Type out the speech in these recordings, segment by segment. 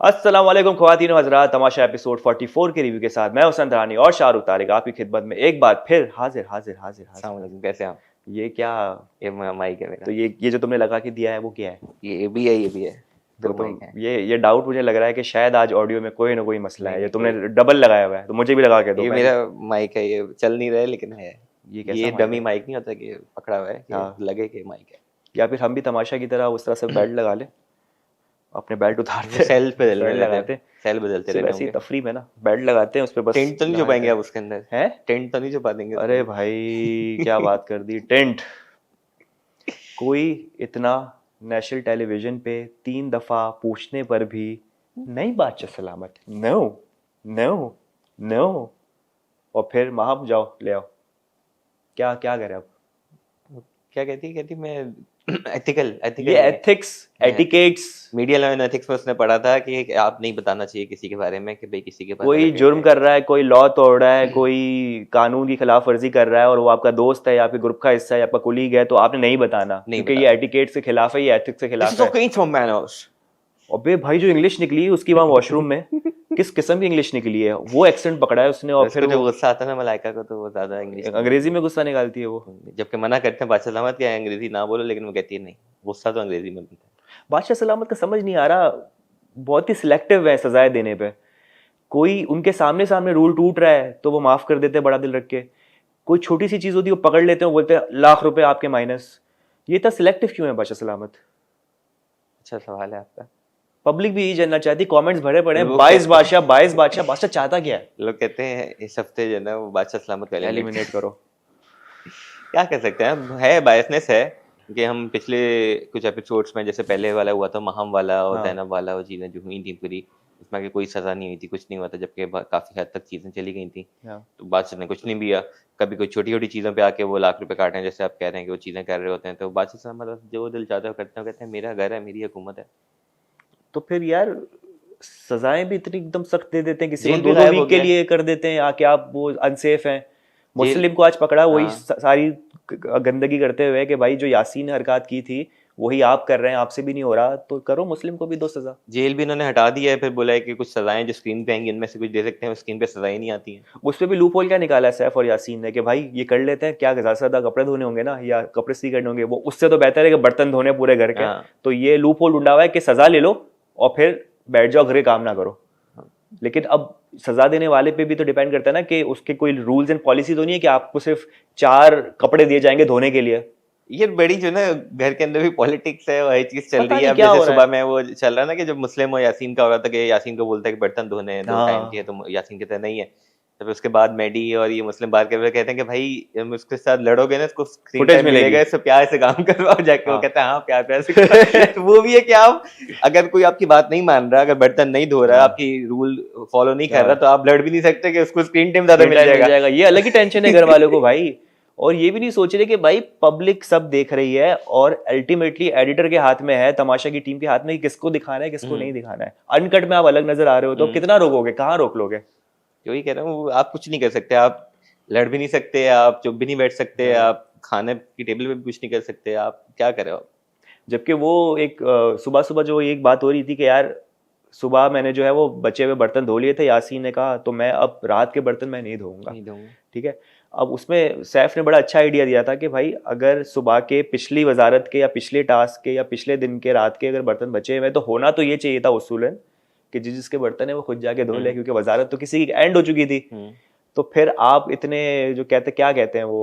अस्सलाम वालेकुम ख्वातीन व हज़रात, तमाशा एपिसोड 44 के रिव्यू के साथ मैं हुसैन तरानी और शाहरुख तारिक आपकी खिदमत में एक बार फिर हाजिर हाजिर हाजिर अस्सलाम हाजिर। वालेकुम, कैसे हैं आप? ये क्या? ये माइक है मेरा। तो ये जो तुमने लगा के दिया है वो क्या है? ये भी है, ये भी है। तो दो माइक हैं। ये डाउट मुझे लग रहा है कि शायद आज ऑडियो में कोई ना कोई मसला है। नहीं, ये नहीं, तुमने डबल लगाया हुआ है, तो मुझे भी लगा के दो। ये मेरा माइक है, ये चल नहीं रहा है लेकिन है। ये कैसा ये mic डमी है? माइक नहीं होता कि पकड़ा हुआ है कि हाँ। लगे कि माइक है। या फिर हम भी तमाशा की तरह उस तरह से बेल्ट लगा ले, अपने बेल्ट उतारते सेल बदलने बेल्ट रहते लगाते हैं, सेल बदलते सिर्फ रहते ऐसे ही होंगे। तफरी में ना बेल्ट लगाते हैं उस पर बस। टेंट तो नहीं छुपाएंगे आप उसके अंदर? हैं? टेंट तो नहीं छुपा देंगे अरे उसके भाई क्या बात कर दी, टेंट। कोई इतना नेशनल टेलीविजन पे 3 दफा पूछने पर भी नहीं बादशाह सलामत, नो नो नो, और फिर माहब जाओ ले आओ। क्या क्या करें अब? क्या कहती मैं एथिकल ये ethics etiquettes. Media law and ethics में उसने पढ़ा था कि आप नहीं बताना चाहिए किसी के बारे में कि भाई किसी के पास कोई अलग जुर्म है। कर रहा है, कोई लॉ तोड़ रहा है, कोई कानून की खिलाफ वर्जी कर रहा है और वो आपका दोस्त है या आपके ग्रुप का हिस्सा है या आपका कुलीग है, तो आपने नहीं बताना, नहीं क्योंकि ये बताना। एटिकेट से खिलाफ है, ये एथिक्स से This खिलाफ is है। okay from manners. अबे भाई जो इंग्लिश निकली उसकी वहां वॉशरूम में किस किस्म की इंग्लिश निकली है, वो एक्सेंट पकड़ा है उसने और उसको फिर जो वो गुस्सा आता है ना मलाइका को, तो वो ज्यादा इंग्लिश अंग्रेजी में गुस्सा निकालती है। वो जबकि मना करते हैं बादशाह सलामत क्या है अंग्रेजी ना बोलो, लेकिन वो कहती है नहीं, गुस्सा तो अंग्रेजी में बनता है। बादशाह सलामत का समझ नहीं आ रहा, बहुत ही सिलेक्टिव है सजाएं देने पे। कोई उनके सामने सामने रूल टूट रहा है तो वो माफ कर देते हैं बड़ा दिल रख के, कोई छोटी सी चीज होती है वो पकड़ लेते हैं, बोलते हैं लाख रुपए आपके माइनस। ये इतना सिलेक्टिव क्यों है बादशाह सलामत? अच्छा सवाल है आपका। पब्लिक भी यही जानना चाहती, कमेंट्स भरे पड़े हैं, लोग 22 बादशाह 22 बादशाह। बादशाह चाहता क्या है? लोग कहते हैं इस हफ्ते जो है ना वो बादशाह सलामत को एलिमिनेट करो। क्या कर सकते हैं, है बायसनेस है कि हम पिछले कुछ एपिसोड्स में जैसे पहले वाला हुआ था महम वाला और हाँ। ज़ैनब वाला, वो चीज़ें जो हुई थी पूरी, उसमें कि कोई सजा नहीं हुई थी, कुछ नहीं हुआ था, जबकि काफी हद तक चीजें चली गई थी। हाँ। तो बादशाह ने कुछ नहीं दिया। कभी कोई छोटी छोटी चीजों पे आके वो लाख रुपए काट रहे हैं, जैसे आप कह रहे हैं कि वो चीजें कर रहे होते हैं, तो बादशाह साहब मतलब जो दिल चाहता है वो करते हैं, कहते हैं मेरा घर है, मेरी हुकूमत है। तो फिर यार सजाएं भी इतनी एकदम सख्त दे देते हैं, किसी को जेल भी 2-2 गायब हो वीक के गया। लिए कर देते हैं आके आप वो अनसेफ हैं। मुस्लिम को आज पकड़ा वही हाँ। सारी गंदगी करते हुए कि भाई जो यासीन ने हरकत की थी वही आप कर रहे हैं, आपसे भी नहीं हो रहा, तो करो मुस्लिम को भी दो सजा। जेल भी इन्होंने हटा दिया है, फिर बोला है कि कुछ सजाएं जो स्क्रीन पे आएंगी उनमें से कुछ दे सकते हैं, स्क्रीन पे सजाएं नहीं आती हैं। उस पर भी लूप होल क्या निकाला है सैफ और यासीन ने कि भाई ये कर लेते हैं, क्या ज्यादा से ज्यादा कपड़े धोने होंगे ना या कपड़े सी करने होंगे, वो उससे तो बेहतर है कि बर्तन धोने पूरे घर के। हाँ। तो ये लूप होल ढूंढा हुआ है कि सजा ले लो और फिर बैठ जाओ घरे, काम ना करो। लेकिन अब सजा देने वाले पे भी तो डिपेंड करता है ना कि उसके कोई रूल्स एंड पॉलिसी तो नहीं है कि आपको सिर्फ 4 कपड़े दिए जाएंगे धोने के लिए। ये बड़ी जो ना घर के अंदर भी पॉलिटिक्स है, वही चीज चल पता रही है। नहीं अब क्या जैसे हो रहा सुबह में वो चल रहा है ना कि जब मुस्लिम और यासीन का हो रहा था कि यासीन को बोलता है कि बर्तन धोने हैं 2 हाँ। टाइम के, तो यासीन कहता है नहीं है। तो फिर उसके बाद मैडी और ये मुस्लिम बात कर रहे कहते हैं कि भाई हम उसके साथ लड़ोगे ना, इसको स्क्रीन Footage टाइम मिलेगी। मिलेगा, इससे प्यार से काम करवाओ जाके। हाँ। वो कहता है हाँ प्यार प्यार से करो। तो वो भी है कि आप अगर कोई आपकी बात नहीं मान रहा, अगर बर्तन नहीं धो रहा, हाँ। आपकी रूल फॉलो नहीं कर हाँ। रहा, तो आप लड़ भी नहीं सकते कि उसको स्क्रीन टाइम ज्यादा मिल जाएगा। ये अलग ही टेंशन है घर वालों को भाई। और ये भी नहीं सोच रहे कि भाई पब्लिक सब देख रही है और अल्टीमेटली एडिटर के हाथ में है, तमाशा की टीम के हाथ में कि किसको दिखाना है किसको नहीं दिखाना है। अनकट में आप अलग नजर आ रहे हो तो कितना रोकोगे, कहाँ रोक लोगे? वही कह रहा हूँ, आप कुछ नहीं कर सकते, आप लड़ भी नहीं सकते, आप चुप भी नहीं बैठ सकते, आप खाने की टेबल पे भी कुछ नहीं कर सकते, आप क्या कर रहे हो? जबकि वो एक सुबह सुबह जो एक बात हो रही थी कि यार सुबह मैंने जो है वो बचे हुए बर्तन धो लिए थे, यासीन ने कहा तो मैं अब रात के बर्तन मैं नहीं धोऊंगा। ठीक है। अब उसमें सैफ ने बड़ा अच्छा आइडिया दिया था कि भाई अगर सुबह के पिछली वजारत के या पिछले टास्क के या पिछले दिन के रात के अगर बर्तन बचे हुए तो होना तो ये चाहिए था उसूलन कि जिसके बर्तन है वो खुद जाके धो ले, क्योंकि वजारत तो किसी की एंड हो चुकी थी। तो फिर आप इतने जो क्या कहते हैं वो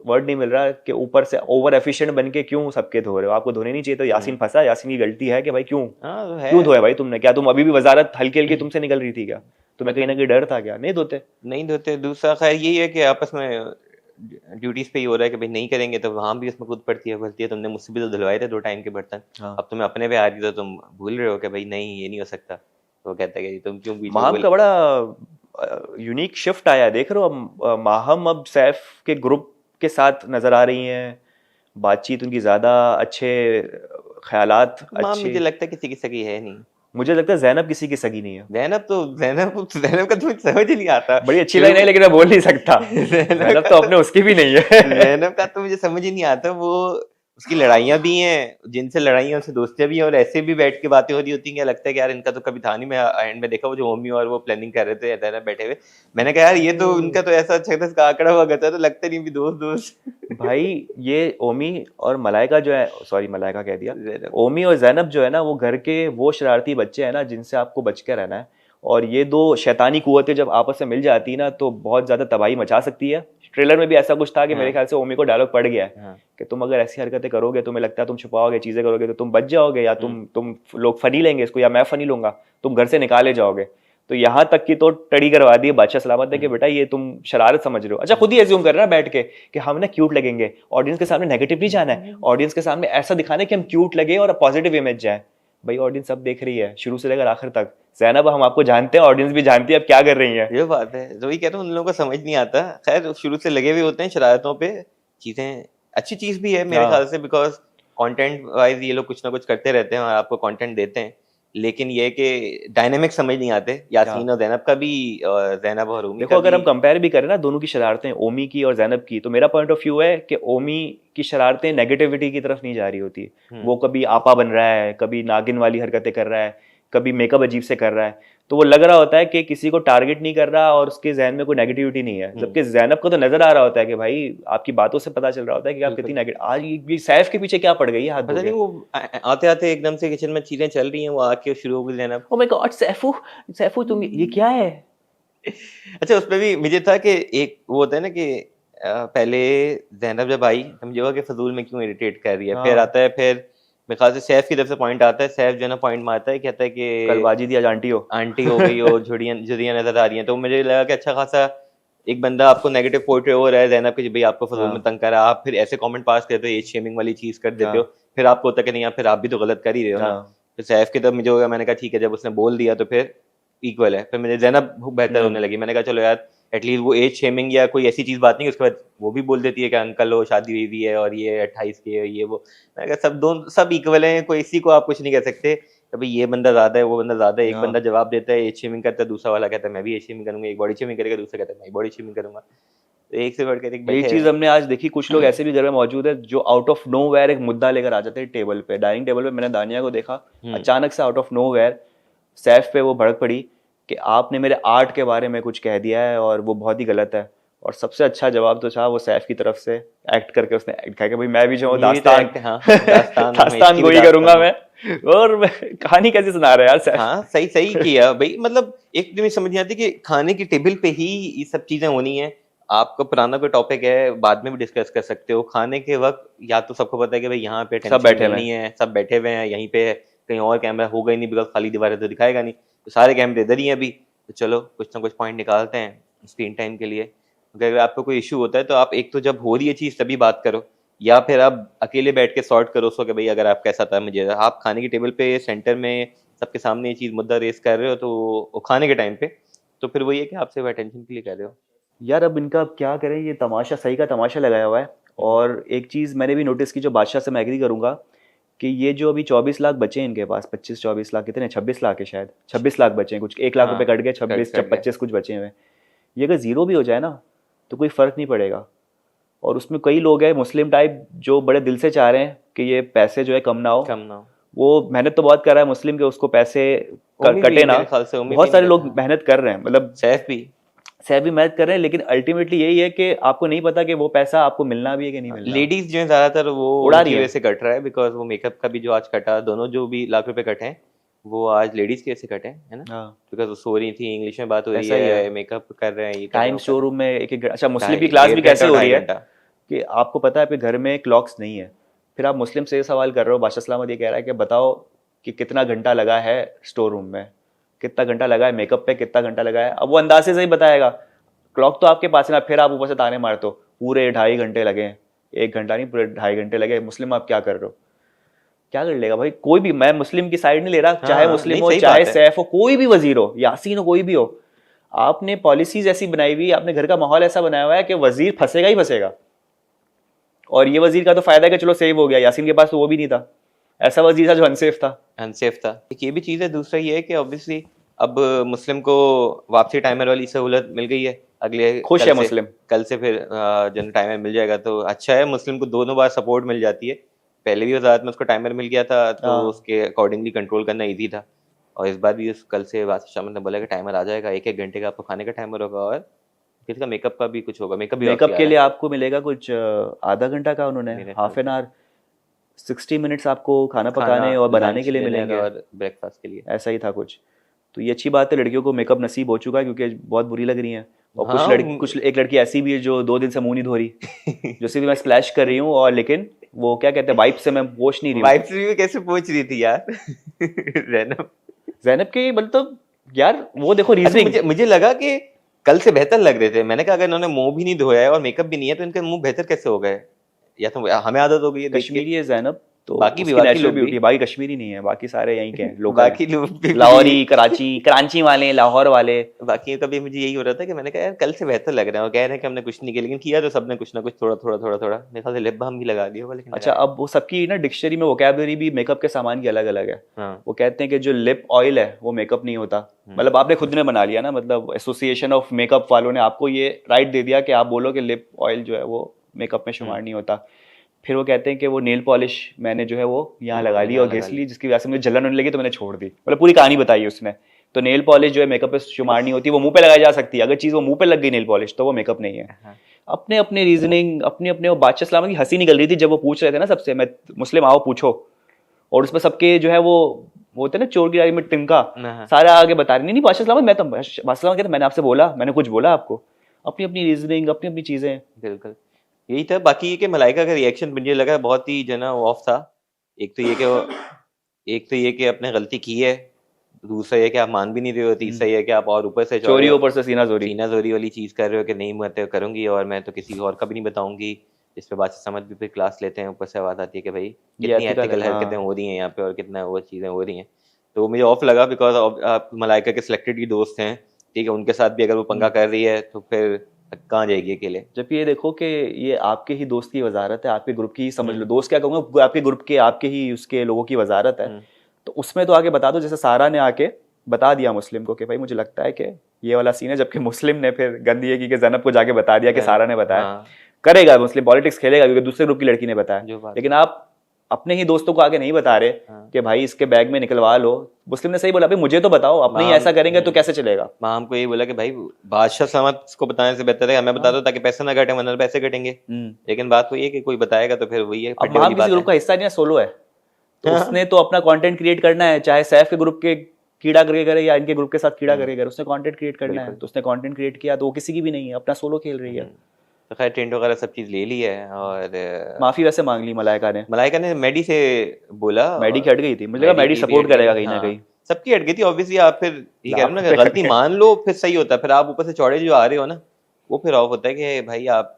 वर्ड नहीं मिल रहा कि ऊपर से ओवर एफिशिएंट बन के क्यों सबके धो रहे हो? आपको धोने नहीं चाहिए। तो यासीन फंसा, यासीन की गलती है कि भाई क्यों धोया भाई तुमने? क्या तुम अभी भी वजारत हल्की हल्की तुमसे निकल रही थी क्या? तुम्हें कहीं ना कहीं डर था क्या? नहीं धोते। दूसरा खैर यही है कि आपस में ड्यूटीज पे ही हो रहा है कि भाई नहीं करेंगे तो वहां भी उसमें खुद पड़ती है। तुमने मुझसे भी तो धुलवाए थे 2 टाइम के बर्तन। हाँ। अब तुम्हें अपने पे आ रही तो तुम भूल रहे हो कि भाई नहीं ये नहीं हो सकता। तो वो कहता है कि तुम क्यों बीच में माहम का बड़ा यूनिक शिफ्ट आया, देख रहे हो? माहम अब सैफ के ग्रुप के साथ नजर आ रही हैं, बातचीत उनकी ज्यादा अच्छे, ख्यालात अच्छे। मुझे लगता है किसी की सगी है नहीं। मुझे लगता है ज़ैनब किसी की सगी नहीं है। ज़ैनब का तुम्हें समझ ही नहीं आता। बड़ी अच्छी लाइन है लेकिन मैं बोल नहीं सकता। ज़ैनब तो अपने उसकी भी नहीं है। ज़ैनब का तो मुझे समझ ही नहीं आता। वो उसकी लड़ाइयाँ भी हैं, जिनसे लड़ाइयाँ उनसे दोस्तियाँ भी हैं, और ऐसे भी बैठ के बातें हो रही होती हैं, क्या लगता है कि यार इनका तो कभी था नहीं। मैं एंड में देखा वो जो ओमी और वो प्लानिंग कर रहे थे इधर बैठे हुए, मैंने कहा यार ये तो उनका तो ऐसा अच्छा था आंकड़ा हुआ करता है, तो लगता नहीं भी दोस्त दोस्त। भाई ये ओमी और मलाइका जो है, सॉरी मलाइका कह दिया, ज़ैनब। ओमी और जैनब जो है ना, वो घर के वो शरारती बच्चे हैं ना जिनसे आपको बच के रहना है। और ये दो शैतानी कुव्वतें जब आपस में मिल जाती है ना तो बहुत ज्यादा तबाही मचा सकती है। ट्रेलर में भी ऐसा कुछ था कि मेरे हाँ ख्याल से ओमी को डायलॉग पड़ गया है हाँ कि तुम अगर ऐसी हरकतें करोगे, तुम्हें लगता है तुम छुपाओगे चीजें करोगे तो तुम बच जाओगे, या तुम लोग फनी लेंगे इसको या मैं फनी लूंगा, तुम घर से निकाले जाओगे। तो यहाँ तक की तो टड़ी करवा दी है बादशाह सलामत ने कि बेटा ये तुम शरारत समझ रहे हो। अच्छा खुद ही एज्यूम कर रहे हैं बैठ के कि हम ना क्यूट लगेंगे, ऑडियंस के सामने नेगेटिव नहीं जाना है, ऑडियंस के सामने ऐसा दिखाना है कि हम क्यूट लगे और पॉजिटिव इमेज जाए। भाई ऑडियंस सब देख रही है शुरू से लेकर आखिर तक। जैनब हम आपको जानते हैं, ऑडियंस भी जानती है अब क्या कर रही है। ये बात है, जो ही कहता हूँ उन लोगों को समझ नहीं आता। खैर शुरू से लगे हुए होते हैं शरारतों पे, चीजें अच्छी चीज भी है मेरे हाँ ख्याल से, बिकॉज कंटेंट वाइज ये लोग कुछ ना कुछ करते रहते हैं और आपको कंटेंट देते हैं, लेकिन ये कि डायनेमिक समझ नहीं आते यासीन और जैनब का भी, और जैनब और उमी देखो का अगर भी। हम कंपेयर भी करें ना दोनों की शरारतें, ओमी की और जैनब की, तो मेरा पॉइंट ऑफ व्यू है कि ओमी की शरारतें नेगेटिविटी की तरफ नहीं जा रही होती। वो कभी आपा बन रहा है, कभी नागिन वाली हरकतें कर रहा है, कभी मेकअप अजीब से कर रहा है, तो वो लग रहा होता है कि किसी को टारगेट नहीं कर रहा और उसके जहन में कोई नेगेटिविटी नहीं है। जबकि जैनब को तो नजर आ रहा होता है कि भाई आपकी बातों से पता चल रहा होता है कि आप कितनी नेगेटिव। आज ये सैफ के पीछे क्या पड़ गई है हाथ पता धो नहीं के। वो आते आते एकदम से किचन में चीजें चल रही हैं, वो आके शुरू हो गई Zainab. Oh my God Saifu, Saifu तुम ये क्या है। अच्छा उसमें भी मुझे था कि एक वो होता है ना कि पहले जैनब जब आई समझे होगा कि फजूल में क्यों इरिटेट कर रही है, फिर हाँ आता है, फिर मेरे ख्याल से सैफ की तरफ से पॉइंट आता है, सैफ जो है ना पॉइंट मारता है, कहता है कल कि बाजी दी आज आंटी हो। आंटी हो गई हो, झुड़ियां झुड़ियां नजर आ रही हैं, तो मुझे लगा कि अच्छा खासा एक बंदा आपको नेगेटिव पोर्ट्रे हो रहा है जैनब के, भाई आपको फजूल में हाँ तंग कर रहा है, आप फिर ऐसे कमेंट पास करते हो, एज शेमिंग वाली चीज कर देते हो, हाँ फिर आपको होता है कि नहीं यार फिर आप भी तो गलत कर ही रहे हो ना। हाँ तो सैफ की तरफ मुझे होगा, मैंने कहा ठीक है, जब उसने बोल दिया तो फिर इक्वल है, फिर मुझे जैनब बेहतर होने लगी। मैंने कहा चलो यार एटलीस्ट वो एज शेमिंग या कोई ऐसी चीज बात नहीं, उसके बाद वो भी बोल देती है कि अंकल हो, शादी हुई भी है और ये 28 की है, ये वो। मैंने कहा सब दोनों सब इक्वल हैं, कोई इसी को आप कुछ नहीं कह सकते कि भाई ये बंदा ज्यादा है वो बंदा ज्यादा है। एक बंदा जवाब देता है एज शेमिंग करता है, दूसरा वाला कहता है मैं भी एज शेमिंग करूंगा, एक बॉडी शेमिंग करेगा, दूसरा कहता है मैं बॉडी शेमिंग करूंगा। तो एक से बढ़कर एक यही बैठे चीज हैं। हमने आज देखी। कुछ लोग ऐसे भी घर में मौजूद है जो आउट ऑफ नो वेयर एक मुद्दा लेकर आ जाते हैं टेबल पे, डाइनिंग टेबल पे। मैंने दानिया को देखा अचानक से out of nowhere Saif पे वो भड़क पड़ी कि आपने मेरे आर्ट के बारे में कुछ कह दिया है और वो बहुत ही गलत है। और सबसे अच्छा जवाब तो था वो सैफ की तरफ से, एक्ट करके उसने एक्ट कहा कि भाई मैं भी जो हूँ ये भी तो दास्तान act है, हाँ दास्तान में दास्तान इसकी भी गोई करूंगा दास्तान है। मैं। और कहानी कैसे सुना रहा है यार सैफ। हाँ सही सही किया भाई, मतलब एक तो मुझे समझ नहीं आती कि खाने की टेबल पे ही ये सब चीजें होनी है। आपका पुराना कोई टॉपिक है बाद में भी डिस्कस कर सकते हो, खाने के वक्त या तो सबको पता है कि भाई यहाँ पे सब टेंशन बैठे हुए मिलनी है, सब बैठे हुए हैं यहीं पे, कहीं और कैमरा होगा ही नहीं बिकॉज खाली दीवार है तो दिखाएगा नहीं, तो सारे कैमरे इधर ही हैं अभी, तो चलो कुछ ना कुछ पॉइंट निकालते हैं स्क्रीन टाइम के लिए। अगर आपको कोई इशू होता है तो आप एक तो जब हो रही है चीज तभी बात करो, या फिर आप अकेले बैठ के सॉर्ट करो उसको कि भाई अगर आप कैसा था मुझे, आप खाने की टेबल पे सेंटर में सबके सामने ये चीज मुद्दा रेस कर रहे हो तो वो खाने के टाइम पे, तो फिर वही है कि आप सिर्फ अटेंशन के लिए कर रहे हो। यार अब इनका अब क्या करें, ये तमाशा सही का तमाशा लगाया हुआ है। और एक चीज़ मैंने भी नोटिस की जो बादशाह से मैं एग्री करूंगा कि ये जो अभी 24 लाख बचे हैं इनके पास, 25-24 लाख कितने, 26 लाख है शायद, 26 लाख बचे हैं, कुछ 1 लाख रुपए हाँ कट गए, कट 26 कट गए। 25 कुछ बचे हुए हैं। ये अगर जीरो भी हो जाए ना तो कोई फर्क नहीं पड़ेगा। और उसमें कई लोग हैं मुस्लिम टाइप जो बड़े दिल से चाह रहे हैं कि ये पैसे जो है कम ना हो। कम ना हो। वो मेहनत तो बहुत कर रहा है मुस्लिम के, उसको पैसे उम्मी भी कटे ना। मेरे ख्याल से उम्मी भी बहुत नहीं सारे लोग करता, मेहनत कर रहे हैं, मतलब सैफ भी। सह भी मेहनत कर रहे हैं, लेकिन अल्टीमेटली यही है कि आपको नहीं पता कि वो पैसा आपको मिलना भी है कि नहीं मिलना। लेडीज जो है ज्यादातर वो उड़ा रही उनकी है। वजह से कट रहा है, बिकॉज वो मेकअप का भी जो आज कटा, दोनों जो भी लाख रुपए कटे हैं वो आज लेडीज की वजह से कटे हैं, है ना, हाँ बिकॉज वो सो रही थी, इंग्लिश में बात हो रही ऐसा ही है। है, मेकअप कर रहे हैं, ये कर रहे टाइम हैं, वो कर शोरूम में एक एक अच्छा रहे मुस्लिम हैं, की क्लास भी 1.5 घंटा कैसे और हो रही 2.5 है घंटा। कि आपको पता है आपके घर में क्लॉक्स नहीं है, फिर आप मुस्लिम से ये सवाल कर रहे हो, बादशाह सलामत ये कह रहा है कि बताओ कि कितना घंटा लगा है स्टोर रूम में, कितना घंटा लगा है मेकअप पे, कितना घंटा लगा है। अब वो अंदाजे से ही बताएगा, क्लॉक तो आपके पास है ना, फिर आप ऊपर से ताने मारते हो पूरे 2.5 घंटे लगे हैं, 1 घंटा नहीं पूरे 2.5 घंटे लगे। मुस्लिम आप क्या कर रहे हो, क्या कर लेगा भाई कोई भी। मैं मुस्लिम की साइड नहीं ले रहा, चाहे हाँ मुस्लिम नहीं हो, सही चाहे बात है। सैफ हो, कोई भी वजीर हो, यासीन हो, कोई भी हो। आपने पॉलिसीज ऐसी बनाई हुई, आपने घर का माहौल ऐसा बनाया हुआ है कि वजीर फंसेगा ही फंसेगा। और ये वजीर का तो फायदा है कि चलो सेव हो गया, यासीन के पास तो वो भी नहीं था, ऐसा वजीर था जो अनसेफ था। अनसेफ था। एक ये भी चीज़ है, दूसरा ये है कि ऑब्वियसली अब मुस्लिम को वापसी टाइमर वाली सहूलत मिल गई है, अगले खुश है मुस्लिम। कल से फिर जन टाइमर मिल जाएगा तो अच्छा है, मुस्लिम को दोनों बार सपोर्ट मिल जाती है, पहले भी वजारत में उसको टाइमर मिल गया था, तो हाँ। उसके अकॉर्डिंगली कंट्रोल करना इजी था। और इस बार भी कल से बादशाह शाह ने बोला कि टाइमर आ जाएगा, 1-1 घंटे का आपको खाने का टाइमर होगा, और किसी का मेकअप का भी कुछ होगा, मेकअप भी मेकअप के लिए आपको मिलेगा कुछ आधा घंटा का, उन्होंने मेरे हाफ एन आवर 60 मिनट्स आपको खाना पकाने और बनाने के लिए मिलेंगे और ब्रेकफास्ट के लिए। ऐसा ही था कुछ। तो ये अच्छी बात है, लड़कियों को मेकअप नसीब हो चुका है, क्योंकि बहुत बुरी लग रही हैं। और हाँ, कुछ एक लड़की ऐसी भी है जो 2 दिन से मुंह नहीं धो रही जो सिर्फ मैं स्प्लैश कर रही हूँ, और लेकिन वो क्या कहते हैं, वाइप से मैं पोंछ नहीं रही हूँ। वाइफ से भी कैसे पूछ रही थी यार जैनब ज़ैनब के मतलब यार वो देखो अच्छा, रीजनिंग, मुझे लगा कि कल से बेहतर लग रहे थे। मैंने कहा अगर इन्होंने मुंह भी नहीं धोया है और मेकअप भी नहीं है तो इनके मुंह बेहतर कैसे हो गए, या तो हमें आदत हो गई है देख के। कश्मीरी है ज़ैनब, तो बाकी भी उसकी बाकी नेचुरल लोग ब्यूटी भी है। बाकी कश्मीरी नहीं है, बाकी सारे यहीं के हैं, लोकल बाकी हैं। लोग भी लाहौरी, कराची वाले, लाहौर वाले। बाकी का भी मुझे यही हो रहा था कि मैंने कहा यार कल से बेहतर लग रहे हैं, और कह रहे हैं कि हमने कुछ नहीं किया, लेकिन किया तो सबने कुछ ना कुछ, थोड़ा थोड़ा थोड़ा थोड़ा। मेरे ख्याल से लिप बाम भी लगा दिया होगा, लेकिन अच्छा, अब वो सबकी ना डिक्शनरी में वोकैबुलरी भी मेकअप के सामान की अलग अलग है। हाँ। वो कहते हैं कि जो लिप ऑयल है वो मेकअप नहीं होता। मतलब आपने खुद ने बना लिया ना, मतलब एसोसिएशन ऑफ मेकअप वालों ने आपको ये राइट दे दिया कि आप बोलो कि लिप ऑयल जो है वो मेकअप में शुमार नहीं होता। फिर वो कहते हैं कि वो नेल पॉलिश मैंने जो है वो यहाँ लगा ली और घिस ली, जिसकी वजह से मुझे जलन होने लगी तो मैंने छोड़ दी। मतलब पूरी कहानी बताई उसने। तो नेल पॉलिश जो है मेकअप पे शुमार नहीं होती, वो मुंह पे लगाई जा सकती है। अगर चीज़ वो मुंह पे लग गई नेल पॉलिश तो वो मेकअप नहीं है। अपने अपने रीजनिंग, अपने अपने। वो बादशाह सलामत की हंसी निकल रही थी जब वो पूछ रहे थे ना सबसे, मैं मुस्लिम आओ पूछो, और उसमें सबके जो है वो होते हैं ना चोर गिराई में टिमका, सारा आगे बता रही नहीं बादशाह सलामत, मैं तो बादशाह सलामत कहते मैंने आपसे बोला, मैंने कुछ बोला आपको? अपनी अपनी रीजनिंग, अपनी अपनी चीजें। बिल्कुल यही था। बाकी ये कि मलाइका का रिएक्शन मुझे लगा बहुत ही जो ना ऑफ था। एक तो ये कि आपने गलती की है, दूसरा ये कि आप मान भी नहीं रहे हो, तीसरा ये कि आप और ऊपर से चोरी ऊपर से सीना जोरी वाली चीज कर रहे हो कि नहीं मैं तो करूंगी और मैं तो किसी और का भी नहीं बताऊंगी। इस पे बादशाह समझ भी फिर क्लास लेते हैं, ऊपर से आवाज आती है कि भाई कितनी एथिकल हरकतें हो रही हैं यहाँ पे और कितना वो चीजें हो रही हैं। तो मुझे ऑफ लगा, बिकॉज आप मलाइका के सिलेक्टेड ही दोस्त हैं, ठीक है, उनके साथ भी अगर वो पंगा कर रही है तो फिर कहाँ जाएगी अकेले। जबकि ये देखो कि ये आपके ही दोस्त की वजारत है, आपके ग्रुप की ही समझ लो, दोस्त क्या कहूँगा, आपके ग्रुप के आपके ही उसके लोगों की वजारत है। तो उसमें तो आगे बता दो, जैसे सारा ने आके बता दिया मुस्लिम को कि भाई मुझे लगता है कि ये वाला सीन है, जबकि मुस्लिम ने फिर गंदी है कि ज़ैनब को जाके बता दिया कि सारा ने बताया। करेगा मुस्लिम, पॉलिटिक्स खेलेगा क्योंकि दूसरे ग्रुप की लड़की ने बताया। लेकिन आप अपने ही दोस्तों को आगे नहीं बता रहे कि भाई इसके बैग में निकलवा लो। मुस्लिम ने सही बोला, भाई मुझे तो बताओ, अपने ही ऐसा करेंगे तो कैसे चलेगा। मां हमको यही बोला कि भाई बादशाह समाज को बताने से बेहतर है हमें बता दो, ताकि पैसे ना घटे, वरना पैसे घटेंगे। लेकिन बात वही है कि कोई बताएगा तो फिर वही है। अब मां किसी ग्रुप का हिस्सा नहीं है, सोलो है, तो उसने तो अपना कंटेंट क्रिएट करना है, चाहे सैफ के ग्रुप के कीड़ा करके करे या इनके ग्रुप के साथ कीड़ा करके करे, उसने कंटेंट क्रिएट करना है। तो उसने कंटेंट क्रिएट किया, तो वो किसी की भी नहीं है, अपना सोलो खेल रही है। तो खैर टेंट वगैरह सब चीज ले ली है, और माफी वैसे मांग ली मलाइका ने मैडी से बोला। मैडी की हट गई थी, मुझे लगा मैडी सपोर्ट करेगा कहीं ना कहीं। सबकी हट गई थी ऑब्वियसली। आप फिर ये कह रहे हो ना कि गलती मान लो फिर सही होता है, फिर आप ऊपर से चौड़े जो आ रहे हो ना वो फिर ऑफ होता है कि भाई आप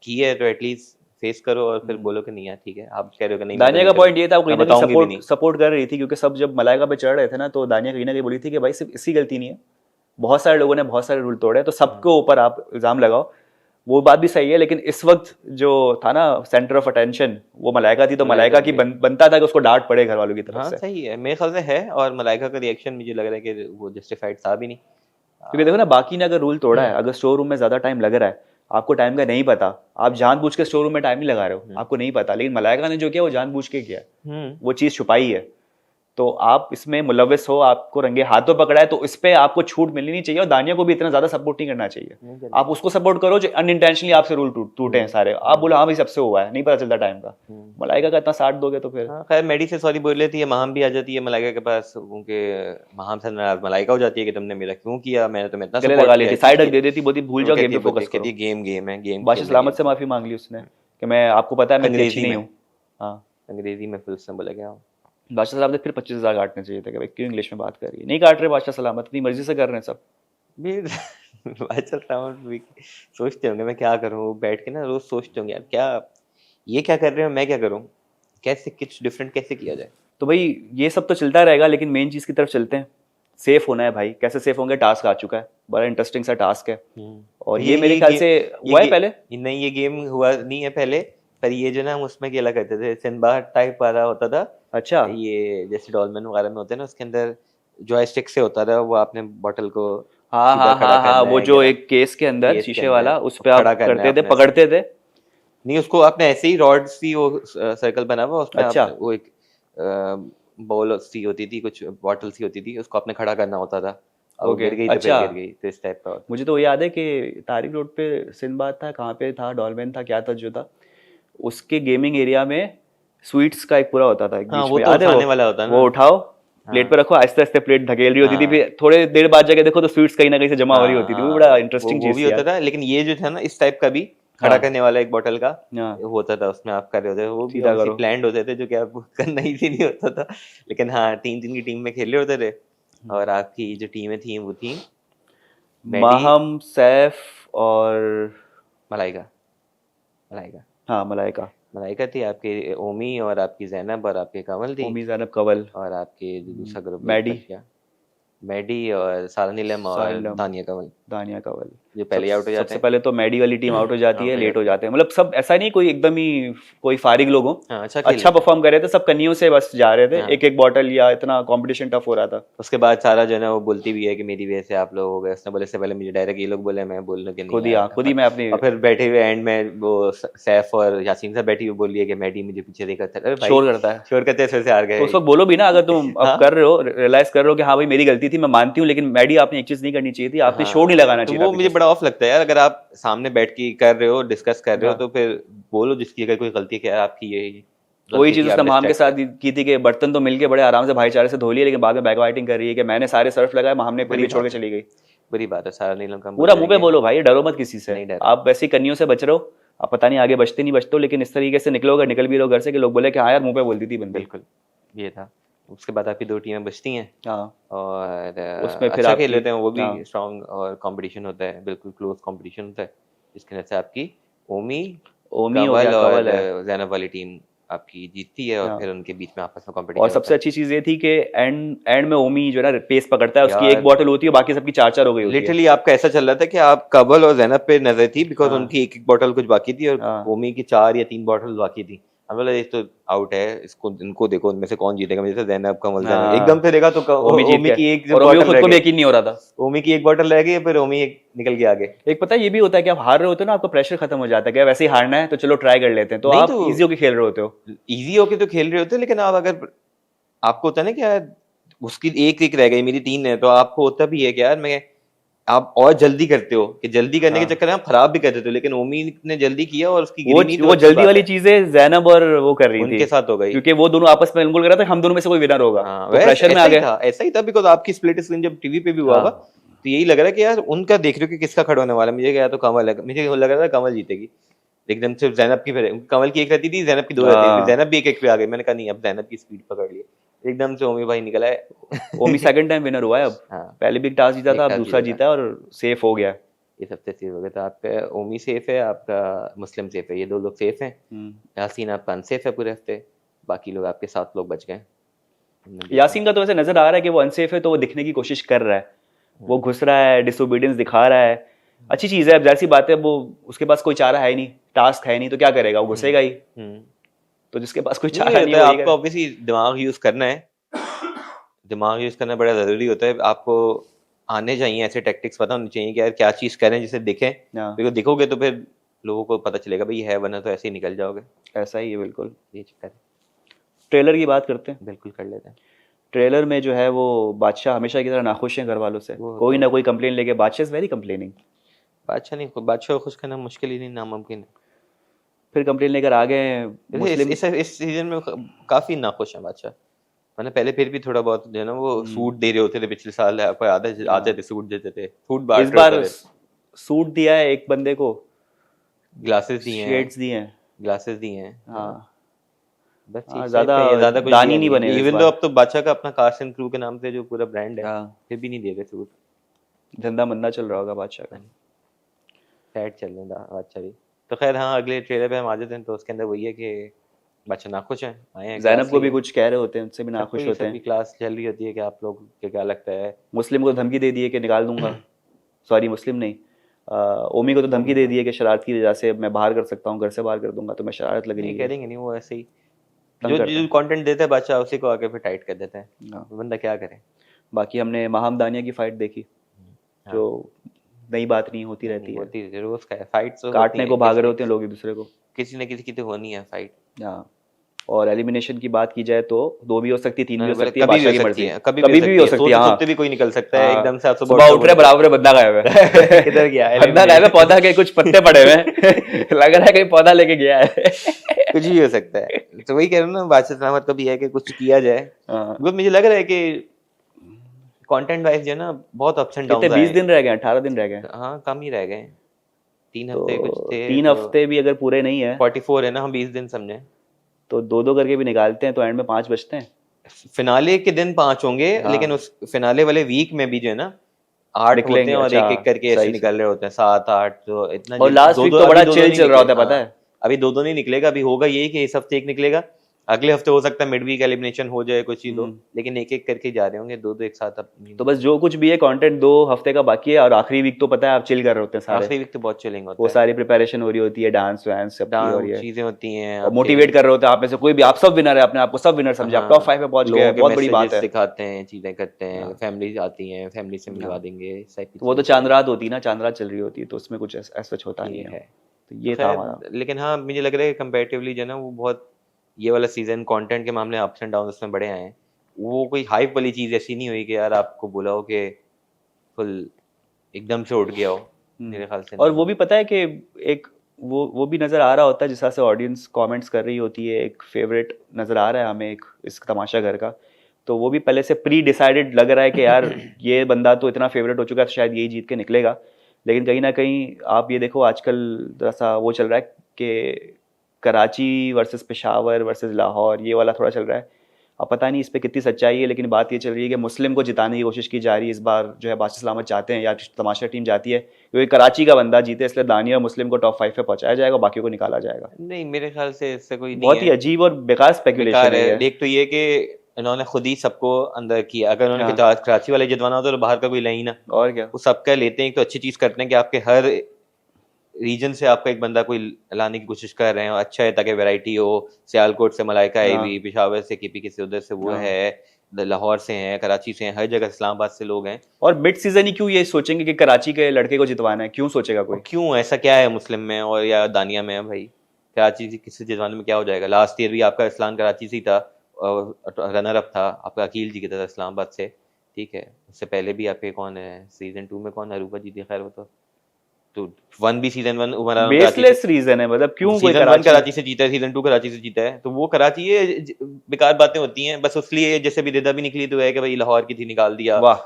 की है तो एटलीस्ट फेस करो और फिर बोलो कि नहीं यार ठीक है। आप कह रहे हो कि नहीं। दानिया का पॉइंट ये था, कहीं ना कहीं सपोर्ट कर रही थी, क्योंकि सब जब मलाइका पे चढ़ रहे थे ना तो दानिया कहीं ना कहीं बोली थी कि भाई सिर्फ इसकी गलती नहीं है, बहुत सारे लोगों ने बहुत सारे रूल तोड़े, तो सबके ऊपर आप इल्जाम लगाओ। वो बात भी सही है, लेकिन इस वक्त जो था ना सेंटर ऑफ अटेंशन वो मलाइका थी, तो मलाइका की बनता था कि उसको डांट पड़े घर वालों की तरफ से। सही है, मेरे ख्याल से है। और मलाइका का रिएक्शन मुझे लग रहा है कि वो जस्टिफाइड था भी नहीं, क्योंकि देखो ना बाकी ने अगर रूल तोड़ा है, अगर स्टोर रूम में ज्यादा टाइम लग रहा है, आपको टाइम का नहीं पता, आप जानबूझ के स्टोर रूम में टाइम नहीं लगा रहे हो, आपको नहीं पता, लेकिन मलाइका ने जो किया वो जानबूझ के किया, वो चीज छुपाई है। तो आप इसमें मुलविस हो, आपको रंगे हाथों पकड़ा है, तो इस पे आपको छूट मिलनी नहीं चाहिए, और दानिया को भी इतना ज्यादा सपोर्ट नहीं करना चाहिए। आप उसको सपोर्ट करो जो अनइंटेंशनली आपसे रूल टूटे हैं सारे, आप बोलो हाँ भाई सबसे हुआ है, नहीं पता चलता टाइम का। मलाइका का इतना साथ दोगे तो फिर खैर मेडी से सॉरी बोल लेती है, महाम भी आ जाती है मलाइका के पास, क्योंकि महाम से नाराज मलाइका हो जाती है कि तुमने मेरा क्यों किया, मैंने तुम्हें इतना सपोर्ट लगा लेती, साइड दे देती, बोलती भूल जाओ गेम पे फोकस करो। गेम है, गेम। बादशाह सलामत से माफी मांग ली उसने कि मैं आपको पता है मैं अच्छी नहीं हूँ। हाँ अंग्रेजी में फिर उसने बोला क्या, बादशाह सलामत फिर 25,000 काटने चाहिए थे कि भाई क्यों इंग्लिश में बात कर रही है, नहीं काट रहे बादशाह सलामत, अपनी मर्जी से कर रहे हैं सब। बादशाह सलामत भी सोचते होंगे मैं क्या करूँ, बैठ के ना रोज सोचते होंगे यार क्या ये क्या कर रहे हो, मैं क्या करूँ, कैसे कुछ डिफरेंट कैसे किया जाए। तो भाई ये सब तो चलता रहेगा, लेकिन मेन चीज की तरफ चलते हैं। सेफ होना है भाई, कैसे सेफ होंगे, टास्क आ चुका है, बड़ा इंटरेस्टिंग सा टास्क है। और ये मेरे ख्याल से हुआ है पहले, नहीं ये गेम हुआ नहीं है पहले, पर ये जो ना हम उसमें खेला करते थे, सिंबा टाइप वाला होता था। अच्छा, ये जैसे डॉलमेन वगैरह में होते हैं ना, उसके अंदर जॉयस्टिक से होता था, वो आपने बॉटल को हाँ, वो जो एक केस के अंदर शीशे वाला, उस पे आप करते थे, पकड़ते थे, नहीं, उसको आपने ऐसे ही रॉड सी वो सर्कल बना हुआ, उसमें अच्छा। आप वो एक बॉल सी होती थी, कुछ बॉटल सी होती थी, उसको आपने खड़ा करना होता था, और वो ओके, गिर गई तो फिर अच्छा। गिर गई, तो इस टाइप का होता मुझे तो याद है कि तारिक रोड पे सिंदबाद था, कहाँ पे था, डॉल्मेन था, क्या था जो था, उसके गेमिंग एरिया में स्वीट्स का एक पूरा होता था एक था। हाँ, बीच वो में, तो याद है उठाने वाला होता है वो ना। उठाओ, प्लेट पे हाँ रखो, आहिस्ते आहिस्ते प्लेट ढकेल रही होती थी, हाँ फिर थोड़े देर बाद जाके देखो तो स्वीट्स कहीं ना कहीं से जमा हो रही हाँ होती थी, वो हाँ, बड़ा वो इंटरेस्टिंग वो चीज भी थी होता यार। था, लेकिन ये जो था ना इस टाइप का भी खड़ा हाँ करने वाला एक बोतल का हाँ, होता था, उसमें आप कर रहे होते थे, वो भी सीधा ऑब्वियसली करो। प्लान्ड होते थे, जो कि आपको करना ही नहीं होता था, लेकिन हाँ 3-3 की टीम में खेल रहे होते थे। और आपकी जो टीमें थी वो थी मैडी, माहम, सैफ और मलाइका, मलाइका हाँ मलाइका। मलाइका थी आपकी, ओमी और आपकी जैनब और आपकी कमल थी, ओमी, ज़ैनब, कंवल, और आपके जो दूसरा ग्रुप जो मैडी, बच गया, मैडी और सारा नीलम और साहिलम, दानिया कंवल, दानिया कंवल। जो पहले ही आउट हो जाते सबसे हैं। पहले तो मैडी वाली टीम आउट हो जाती है, आउट हो लेट हो जाते हैं। जाते हैं, मतलब सब ऐसा नहीं कोई एकदम ही कोई फारिग लोग हों, हाँ, अच्छा खेल अच्छा रहे थे। परफॉर्म कर रहे थे, सब कन्नियों से बस जा रहे थे, हाँ, एक एक बॉटल, या इतना कंपटीशन टफ हो रहा था। उसके बाद सारा जो है ना वो बोलती भी है कि मेरी वजह से आप लोग हो गए, उसने बोले, इससे पहले मुझे डायरेक्ट ये लोग बोले, मैं बोलने के नहीं खुद ही, आया हाँ, था। खुद ही मैं अपनी और फिर बैठे हुए एंड में वो सैफ और यासीन से बैठी हुई बोल रही है कि मैडी मुझे पीछे देखा था, अरे भाई शोर करता है, शोर करते फिर से हार तो गए। उस वक्त बोलो भी ना, अगर तुम अब हाँ कर रहे हो, रियलाइज कर रहे हो कि हाँ भाई मेरी गलती थी, मैं मानती हूँ, लेकिन मैडी आपने एक चीज नहीं करनी चाहिए थी, आपने शोर नहीं हाँ, लगाना तो चाहिए था वो मुझे पीछे बड़ा से। ऑफ लगता है यार, अगर आप सामने बैठ के कर रहे हो, डिस्कस कर रहे हो, हाँ, तो फिर बोलो जिसकी अगर कोई गलती है कि यार आपकी ये वही गलती चीज थी, उसने आप माहम के डिस्ट्रैक्ट साथ थे। की थी कि बर्तन तो मिलके बड़े आराम से भाईचारे से धो लिए, लेकिन बाद में बैकबाइटिंग कर रही है कि मैंने सारे सर्फ लगाए, माहम ने फिर बुरी भी छोड़ के बात है, चली गई। बुरी बात है, सारा नीलम का हम बोल पूरा मुंह पे जाएंगे। बोलो भाई, डरो मत किसी से, नहीं डरा। आप वैसी कन्नियों से बच रहे हो, आप पता नहीं आगे बचते नहीं बचते हो, लेकिन इस तरीके से निकलोगे, निकल भी रहो घर से कि लोग बोले कि हाँ यार मुंह पे बोलती थी बंदी। बिल्कुल, ये था। उसके बाद आपकी 2 टीमें बचती हैं, हाँ, और उसमें फिर अच्छा खेल आपकी, लेते हैं, वो भी हाँ, स्ट्रॉन्ग, और कंपटीशन होता है, बिल्कुल क्लोज कंपटीशन होता है, जिसकी वजह से आपकी ओमी, ओमी हो गया, कंवल और कंवल है। जैनब वाली टीम आपकी जीतती है, और हाँ, फिर उनके बीच में आपस में और कंपटीशन होता सबसे है। अच्छी चीज ये थी कि एंड एंड में ओमी जो है ना पेस पकड़ता है, उसकी एक यार बॉटल होती है, बाकी सबकी चार चार हो गई होती है। लिटरली आपका ऐसा चल रहा था कि आप कंवल और जैनब पे नजर थी, बिकॉज हाँ उनकी एक एक बॉटल कुछ बाकी थी, और हाँ ओमी की 4 या 3 बॉटल बाकी थी। हम बोला ये तो आउट है, इसको इनको देखो उनमें से कौन जीतेगा, मुझे तो जैनब, कंवल, जैनब, एकदम हाँ, से देखा तो ओमी जीत ओमी गए, की एक और ओमी को बॉटल खुद रह को भी गई, यकीन नहीं हो रहा था। ओमी की एक बॉटल रह गई, फिर ओमी एक निकल के आगे। एक पता है ये भी होता है कि आप हार रहे होते हो ना, आपका प्रेशर खत्म हो जाता है कि वैसे ही हारना है तो चलो ट्राई कर लेते हैं, तो नहीं आप तो इजी होके खेल रहे होते हो। इजी होके तो खेल रहे होते, लेकिन आप अगर आपको होता है ना कि यार उसकी एक एक रह गई, मेरी 3 है, तो आपको होता भी है कि यार मैं, आप और जल्दी करते हो, कि जल्दी करने के हाँ, चक्कर में आप खराब भी कर देते हो, लेकिन ओमी ने जल्दी किया और उसकी वो गिरी नहीं, तो वो अच्छी जल्दी बात वाली है, चीजें जैनब और वो कर रही थी, उनके साथ हो गई। क्योंकि वो दोनों आपस में उनको लग रहा था हम दोनों में से कोई विनर होगा, हाँ, तो वैसे प्रेशर में आ गए। ऐसा ही था, बिकॉज आपकी स्प्लिट स्क्रीन जब टीवी पे भी हुआ होगा, हाँ तो यही लग रहा है कि यार उनका देख रहे हो कि किसका खड़ा होने वाला है, मुझे क्या तो कमल है, मुझे लग रहा था कमल जीतेगी, एकदम से जैनब की, फिर कमल की एक रहती थी, जैनब की 2 रहती थी, फिर हाँ, जैनब भी एक एक पे आ गई, मैंने कहा नहीं अब जैनब की स्पीड पकड़ ली, एकदम से ओमी भाई निकला है। ओमी सेकंड टाइम विनर हुआ है अब, हाँ, पहले भी टास्क जीता था, एक अब साथ दूसरा जीता था, जीता है और सेफ हो गया। ये सबसे चीज हो गया, तो आपका ओमी सेफ है, आपका मुस्लिम सेफ है, ये 2 लोग सेफ हैं, हम्म। यासीन आपका अनसेफ है पूरे हफ्ते, बाकी लोग आपके 7 लोग बच गए, हमने देखा। यासीन का तो वैसे नजर आ रहा है कि वो अनसेफ है, तो वो दिखने की कोशिश कर रहा है, वो हम्म, घुस रहा है, डिसोबीडियंस दिखा रहा है, अच्छी चीज है, अब जाहिर सी बात है, वो उसके पास कोई चारा है नहीं, टास्क है नहीं, तो क्या करेगा, वो हम्म, घुसेगा ही, हम्म। तो जिसके पास कोई नहीं, ये चारा नहीं होता है है, वही आपको करे। ऑब्वियसली दिमाग यूज करना है, दिमाग यूज करना बड़ा जरूरी होता है, आपको आने चाहिए ऐसे टैक्टिक्स, पता होनी चाहिए कि यार क्या चीज करें जिसे दिखे, हाँ, बिकॉज दिखोगे तो फिर लोगों को पता चलेगा भाई ये है, वरना तो ऐसे ही निकल जाओगे, ऐसा ही है बिल्कुल। ये चक्कर है। ट्रेलर की बात करते हैं। बिल्कुल कर लेते हैं। ट्रेलर में जो है वो बादशाह हमेशा की तरह नाखुश है घर वालों से, वो कोई तो ना कोई कंप्लेन लेके, बादशाह इज वेरी कंप्लेनिंग, बादशाह नहीं, बादशाह को खुश करना मुश्किल ही नहीं, नामुमकिन फिर कंप्लेन लेकर आ गए है। मुस्लिम। इस सीजन में काफी नाखुश है बादशाह, मैंने पहले फिर भी थोड़ा बहुत जो है ना वो सूट दे रहे होते थे, पिछले साल आपको याद है आते थे सूट देते थे, सूट इस बांट रहे बार होते थे, सूट दिया है एक बंदे को, ग्लासेस दिए हैं, शेड्स दिए हैं। ग्लासेस दिए हैं, हाँ बस हाँ, इस टाइप ज्यादा का, ये ज्यादा कुछ दानी दिया नहीं नहीं बने है, हुए इस इवन तो बार। अब तो बादशाह का अपना कार्स एंड क्रू के नाम से जो पूरा ब्रांड है, हाँ, फिर भी नहीं दे रहे सूट, धंधा मंदा चल रहा होगा बादशाह का। सैड चल रहा है बादशाह भी। तो खैर हाँ, अगले ट्रेलर पे हम आ जाते हैं, तो उसके अंदर वही है कि बादशाह नाखुश हैं, आए हैं जैनब क्लास को भी लिए, कुछ कह रहे होते हैं, उनसे भी सबको नाखुश ये होते सबकी हैं। क्लास चल रही होती है कि आप लोग को क्या लगता है। मुस्लिम को धमकी दे दी है कि निकाल दूंगा, सॉरी मुस्लिम नहीं, ओमी को तो धमकी दे दी है कि शरारत की वजह से मैं बाहर कर सकता हूँ, घर से बाहर कर दूंगा, तो मैं शरारत लग नहीं रही है, करेंगे नहीं, वो ऐसे ही तंग जो करते जो हैं। कंटेंट देता है बादशाह उसी को आके फिर टाइट कर देता है, हाँ। बंदा क्या करे। बाकी हमने माहम दानिया की फाइट देखी, हाँ, जो नई बात नहीं होती रहती है, होती है रोज का फाइट, तो काटने को भाग रहे होते हैं लोग एक दूसरे को, किसी न किसी की तो होनी है फाइट। हाँ। और एलिमिनेशन की बात की जाए तो 2 भी हो सकती है, 3 भी हो सकती है, कभी भी बादशाह हो की सकती मर्जी है, कभी भी हो सकती है, हाँ। सोते भी कोई निकल सकता है एकदम से, आप सुबह उठ रहे बराबर बंदा गायब है किधर गया है, बंदा गायब है, पौधा के कुछ पत्ते पड़े हुए हैं लग रहा है कहीं पौधा लेके गया है कुछ भी हो सकता है। तो वही कह रहा हूँ ना, बादशाह सलामत का भी है कि कुछ किया जाए, बिकॉज मुझे लग रहा है कि कंटेंट वाइज जो है ना बहुत अप्स एंड डाउन्स कितने 20 दिन रह गए, 18 दिन रह गए, हाँ कम ही रह गए, 3 हफ्ते कुछ थे, 3 हफ्ते भी अगर पूरे नहीं है, 44 है ना, हम 20 दिन समझे, तो 2-2 करके भी निकालते हैं तो एंड में 5 बचते हैं। फिनाले के दिन 5 होंगे, लेकिन उस फिनाले वाले वीक में भी जो है ना 8 होते हैं, और एक एक करके ऐसे निकल रहे होते हैं, 7-8, तो इतना। और लास्ट वीक तो बड़ा चिल चल रहा होता है, पता है, अभी 2-2 नहीं निकलेगा, अभी होगा यही कि इस हफ्ते एक निकलेगा, अगले हफ्ते हो सकता है मिड वीक एलिमिनेशन हो जाए कुछ ही, दो, लेकिन एक एक करके जा रहे होंगे, 2-2 एक साथ। तो बस जो कुछ भी है कंटेंट 2 हफ्ते का बाकी है, और आखिरी वीक तो पता है आप चिल कर रहे होते हैं सारे, आखिरी वीक तो बहुत चिलिंग होता है, वो सारी प्रिपरेशन हो रही होती है, डांस वांस सब की हो रही है, चीजें होती हैं, और मोटिवेट कर रहे होते हैं आप में से कोई भी, आप सब विनर है, अपने आप को सब विनर समझे, आप टॉप 5 में पहुंच गए, बहुत बड़ी बात है, सिखाते हैं, चीजें करते हैं, फैमिली आती हैं, फैमिली से मिलवा देंगे, वो तो चांद रात होती है ना, चांद रात चल रही होती है, तो उसमें कुछ ऐसा होता नहीं है, तो ये था हमारा। लेकिन हाँ मुझे लग रहा है कंपैरेटिवली जो है ना वो बहुत, ये वाला सीजन कंटेंट के मामले अप्स एंड डाउन उसमें बड़े आए हैं, वो कोई हाइप वाली चीज ऐसी नहीं हुई कि यार आपको बोला हो कि फुल एकदम से उठ गया हो, मेरे ख्याल से। और वो भी पता है कि एक वो भी नजर आ रहा होता है, जिस तरह से ऑडियंस कमेंट्स कर रही होती है, एक फेवरेट नजर आ रहा है हमें एक इस तमाशा घर का, तो वो भी पहले से प्री डिसाइडेड लग रहा है कि यार ये बंदा तो इतना फेवरेट हो चुका है तो शायद यही जीत के निकलेगा, लेकिन कहीं ना कहीं आप ये देखो आजकल थोड़ा सा वो चल रहा है कि कराची वर्सेस पेशावर वर्सेस लाहौर, ये वाला थोड़ा चल रहा है, अब पता नहीं इस पर कितनी सच्चाई है, लेकिन बात ये चल रही है कि मुस्लिम को जिताने की कोशिश की जा रही है इस बार, जो है बादशाह सलामत चाहते हैं या तमाशा टीम जाती है क्योंकि कराची का बंदा जीते, इसलिए दानिया और मुस्लिम को टॉप 5 पे पहुंचाया जाएगा, बाकी को निकाला जाएगा। नहीं मेरे ख्याल से इससे कोई नहीं, बहुत ही अजीब और बेकार स्पेकुलेशन है। एक तो ये कि इन्होंने खुद ही सबको अंदर किया, अगर उन्होंने कराची वाले जितवाना होता तो बाहर का कोई नहीं ना, और क्या, वो सबका लेते हैं, तो अच्छी चीज करते हैं कि आपके हर रीजन से आपका एक बंदा कोई लाने की कोशिश कर रहे हैं, अच्छा है ताकि वैरायटी हो, सियालकोट से मलाइका आईवी, पेशावर से केपी से उधर से वो है, लाहौर से हैं, कराची से हैं, हर जगह इस्लामाबाद से लोग हैं। और मिड सीजन ही क्यों ये सोचेंगे कि कराची के लड़के को जितवाना है, क्यों सोचेगा कोई, क्यों, ऐसा क्या है मुस्लिम में और या दानिया में भाई, कराची किसी जितवाने में क्या हो जाएगा, लास्ट ईयर भी आपका इस्लाम कराची से ही था, रनर अप था आपका अकील जी की तरह इस्लामाबाद से, ठीक है, उससे पहले भी आपके कौन है सीजन 2 में कौन अरूबा जीती, खैर वो तो 1 भी सीजन 1 उमरान बेसलेस रीजन है, मतलब क्यों कोई कराची से जीता है, सीजन 2 कराची से जीता है, तो वो कराची ये बेकार बातें होती हैं बस, इसलिए जैसे भी रिदा भी निकली तो है कि भाई लाहौर की थी निकाल दिया, वाह,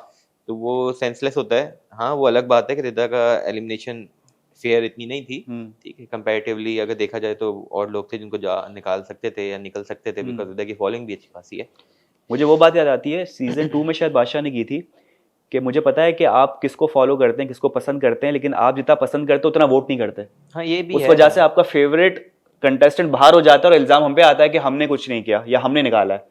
तो वो सेंसलेस होता है। हाँ वो अलग बात है कि रिदा का एलिमिनेशन फेयर इतनी नहीं थी, ठीक है, कंपैरेटिवली अगर देखा जाए तो और लोग थे जिनको निकाल सकते थे या निकल सकते थे, बिकॉज रिदा की फॉलोइंग भी अच्छी खासी है। मुझे वो बात याद आती है सीजन 2 में शायद बादशाह ने की थी कि मुझे पता है कि आप किसको फॉलो करते हैं, किसको पसंद करते हैं, लेकिन आप जितना पसंद करते हो उतना वोट नहीं करते। हाँ ये भी उस वजह से आपका फेवरेट कंटेस्टेंट बाहर हो जाता है और इल्जाम हम पे आता है कि हमने कुछ नहीं किया या हमने निकाला है।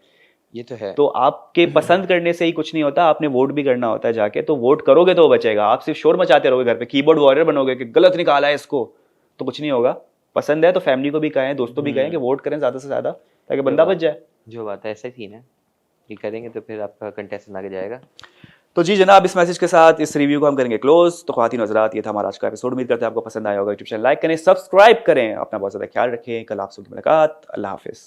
ये तो है। तो आपके पसंद करने से ही कुछ नहीं होता, आपने वोट भी करना होता है जाके, तो वोट करोगे तो वो बचेगा। आप सिर्फ शोर मचाते रहोगे घर पे, कीबोर्ड वॉरियर बनोगे कि गलत निकाला है इसको, तो कुछ नहीं होगा। पसंद है तो फैमिली को भी कहें, दोस्तों भी कहें कि वोट करें ज्यादा से ज्यादा ताकि बंदा बच जाए। जो बात है ऐसा ही ना, ये करेंगे तो फिर आपका कंटेस्टेंट आगे जाएगा। तो जी जनाब, इस मैसेज के साथ इस रिव्यू को हम करेंगे क्लोज। तो ख्वातीन हज़रात, ये था हमारा आज का एपिसोड। उम्मीद करते हैं आपको पसंद आया होगा। यूट्यूब चैनल लाइक करें, सब्सक्राइब करें, अपना बहुत ज़्यादा ख्याल रखें। कल आपसे मुलाकात, अल्लाह हाफिज़।